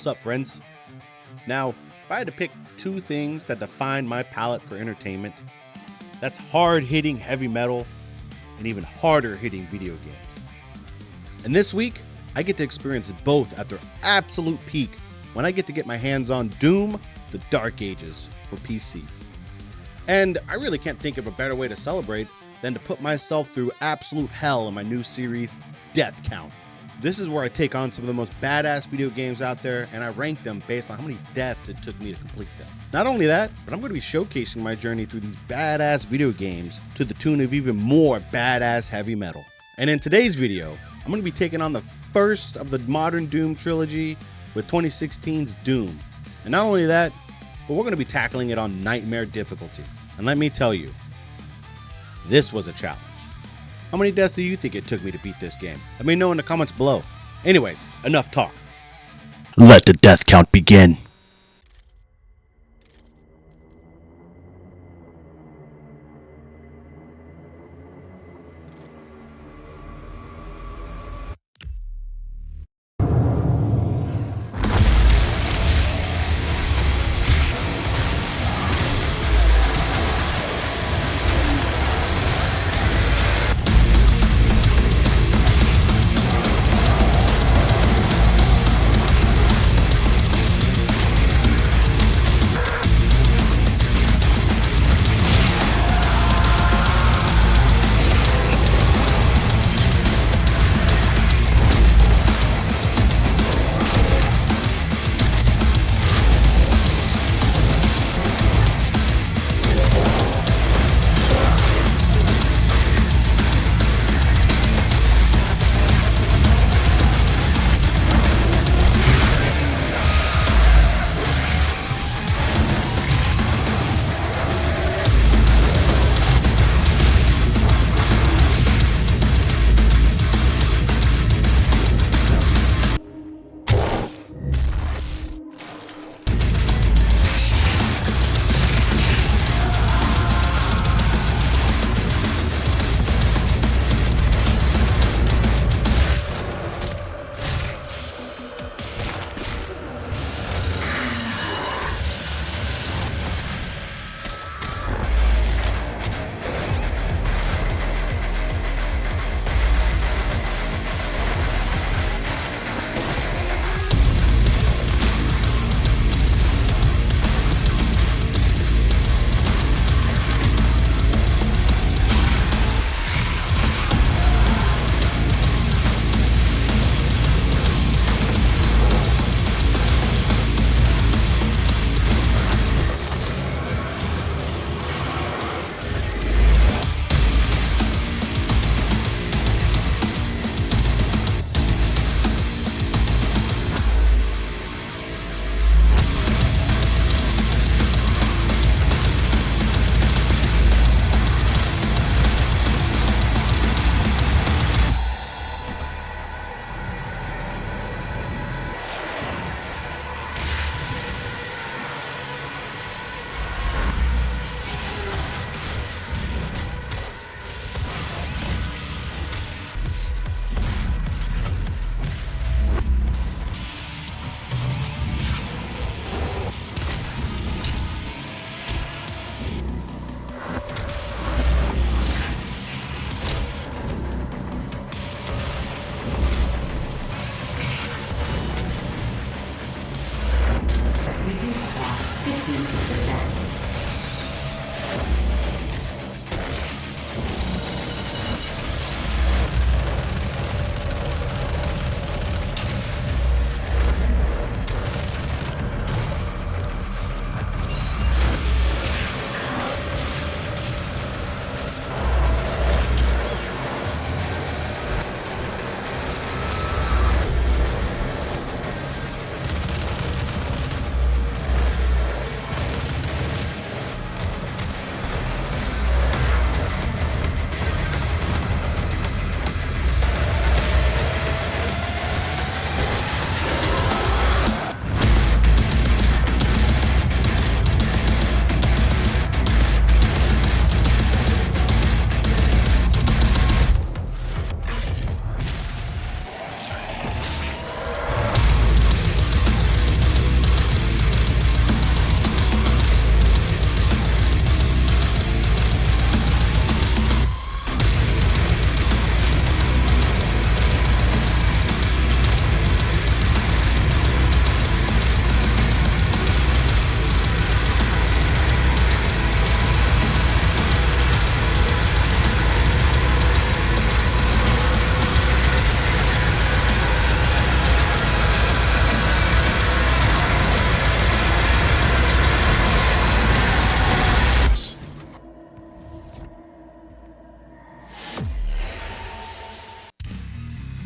What's up, friends? Now, if I had to pick two things that define my palate for entertainment, that's hard-hitting heavy metal and even harder-hitting video games. And this week, I get to experience both at their absolute peak when I get to get my hands on Doom: The Dark Ages for PC. And I really can't think of a better way to celebrate than to put myself through absolute hell in my new series, Death Count. This is where I take on some of the most badass video games out there, and I rank them based on how many deaths it took me to complete them. Not only that, but I'm going to be showcasing my journey through these badass video games to the tune of even more badass heavy metal. And in today's video, I'm going to be taking on the first of the modern Doom trilogy with 2016's Doom. And not only that, but we're going to be tackling it on Nightmare difficulty. And let me tell you, this was a challenge. How many deaths do you think it took me to beat this game? Let me know in the comments below. Anyways, enough talk. Let the death count begin.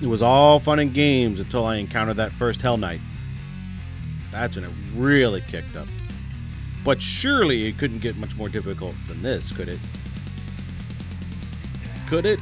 It was all fun and games until I encountered that first Hell Knight. That's when it really kicked up. But surely it couldn't get much more difficult than this, could it? Could it?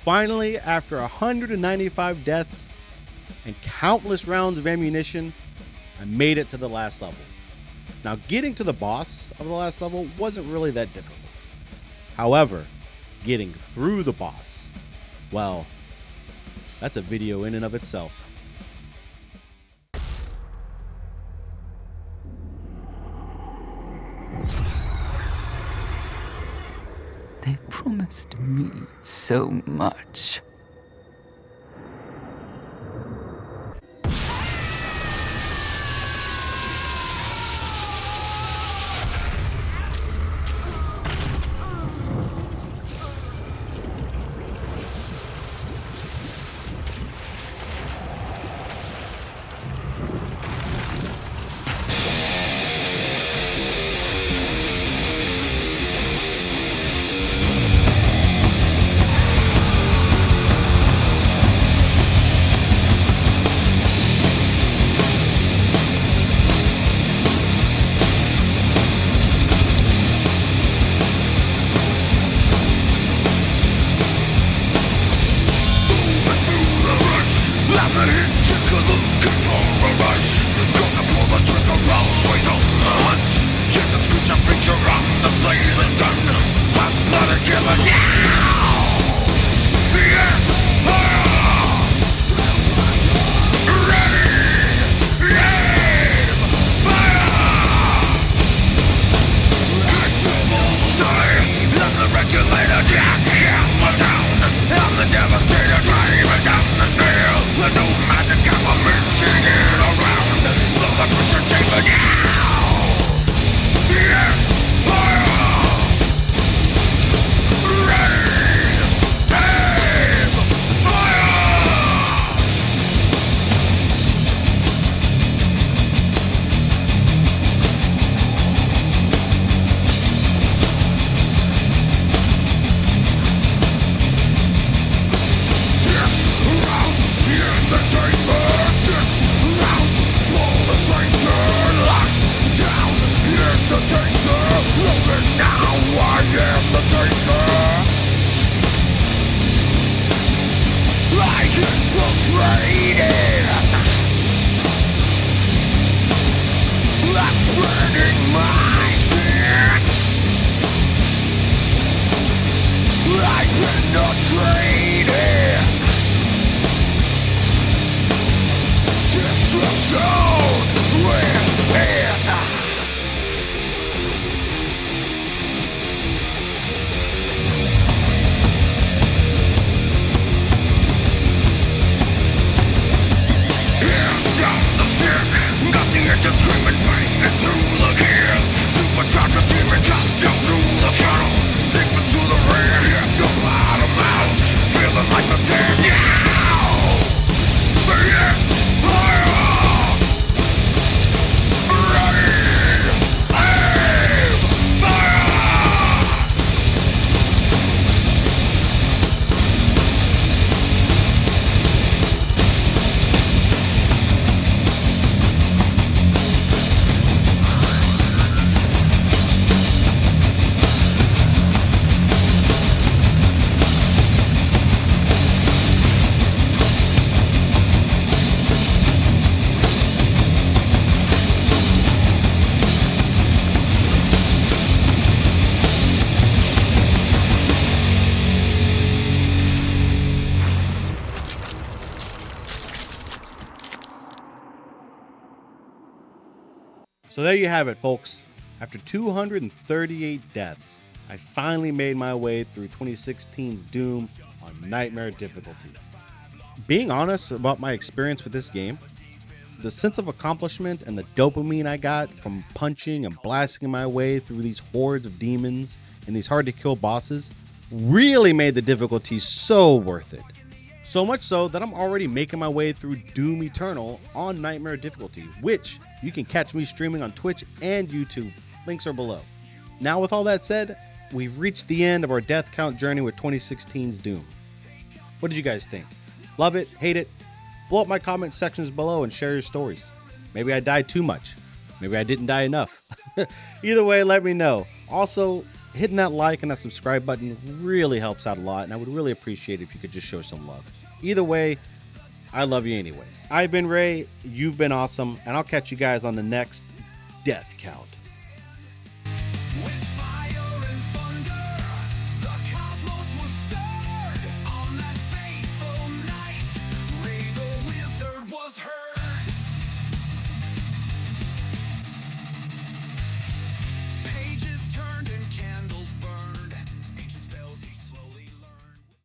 finally, after 195 deaths and countless rounds of ammunition, I made it to the last level. Now, getting to the boss of the last level wasn't really that difficult. However, getting through the boss, well, that's a video in and of itself. They promised me so much. So there you have it, folks. After 238 deaths, I finally made my way through 2016's Doom on Nightmare difficulty. Being honest about my experience with this game, the sense of accomplishment and the dopamine I got from punching and blasting my way through these hordes of demons and these hard to kill bosses really made the difficulty so worth it. So much so that I'm already making my way through Doom Eternal on Nightmare difficulty, which you can catch me streaming on Twitch and YouTube. Links are below. Now, with all that said, we've reached the end of our death count journey with 2016's Doom. What did you guys think? Love it? Hate it? Blow up my comment sections below and share your stories. Maybe I died too much. Maybe I didn't die enough. Either way, let me know. Also, hitting that like and that subscribe button really helps out a lot, and I would really appreciate it if you could just show some love. Either way, I love you anyways. I've been Ray, you've been awesome, and I'll catch you guys on the next Death Count.